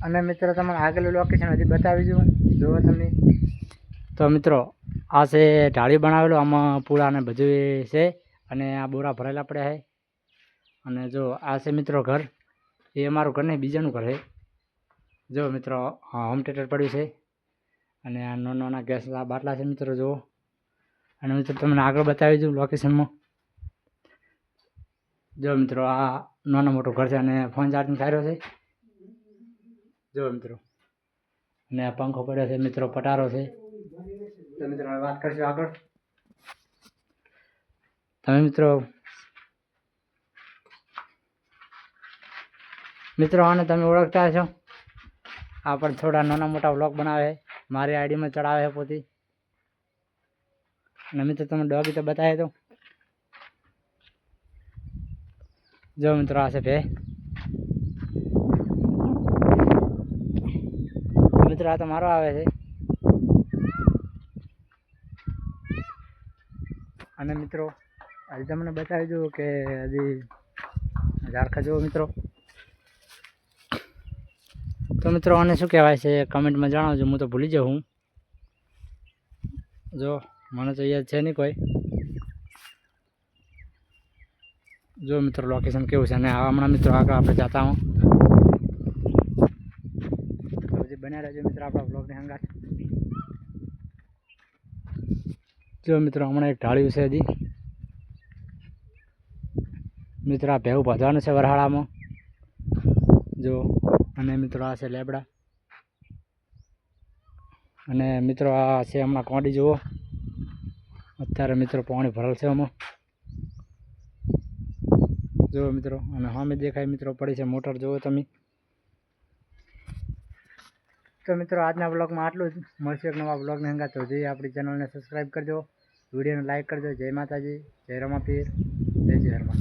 અને મિત્રો તમને આગળનું લોકેશન હજી બતાવી દઉં જુઓ તમે. તો મિત્રો આ છે ઢાળી બનાવેલું, આમાં પૂળા ને બધું છે અને આ બોરા ભરેલા પડ્યા છે. અને જો આ છે મિત્રો ઘર, એ અમારું ઘર નહીં બીજાનું ઘર છે. જો મિત્રો હોમ થિયેટર પડ્યું છે અને આ નાના ગેસ બાટલા છે મિત્રો જુઓ. અને મિત્રો તમને આગળ બતાવી દઉં લોકેશનમાં. જો મિત્રો આ નાનું મોટું ઘર છે અને ફોન ચાર્જિંગ થાય રહ્યો છે. જો મિત્રો અને આ પંખો પડ્યો છે મિત્રો, પટારો છે. તો મિત્રો હવે વાત કરીશું આગળ. તમે મિત્રો આને તમે ઓળખતા હશો, આ પણ થોડા નાના મોટા વ્લોગ બનાવે છે, મારી આઈડીમાં ચડાવે છે પોતે. અને મિત્રો તમે ડોગી તો બતાવે તો જો મિત્રો આ છે ભે. મિત્રો આ તો મારો આવે છે. અને મિત્રો હજી તમને બતાવી દઉં કે હજી ઝાડખા જુઓ મિત્રો. તો મિત્રો આને શું કહેવાય છે કમેન્ટમાં જણાવજો, હું તો ભૂલી જાઉં. જો મને તો યાદ છે નહીં કોઈ. જો મિત્રો લોકેશન કેવું છે અને હમણાં મિત્રો આગળ આપણે જતા હું તો હજી બન્યા રહેજો મિત્રો આપણા બ્લોગની હંગાત. જો મિત્રો હમણાં એક ઢાળ્યું છે હજી મિત્રો, આ ભેવું બાંધવાનું છે વરહાળામાં જો. અને મિત્રો આ છે લેબડા. અને મિત્રો આ છે હમણાં કોંડી જુઓ, અત્યારે મિત્રો પાણી ભરેલ છે આમાં જુઓ મિત્રો. અને સામે દેખાય મિત્રો પડી છે મોટર જુઓ તમે. તો મિત્રો આજના બ્લોગમાં આટલું જ. મળશે એક નવા બ્લોગની હંગાત. તો જોઈએ આપણી ચેનલને સબસ્ક્રાઈબ કરજો, વિડીયોને લાઇક કરજો. જય માતાજી, જય રમાપીર, જય શ્રી હનુમાન.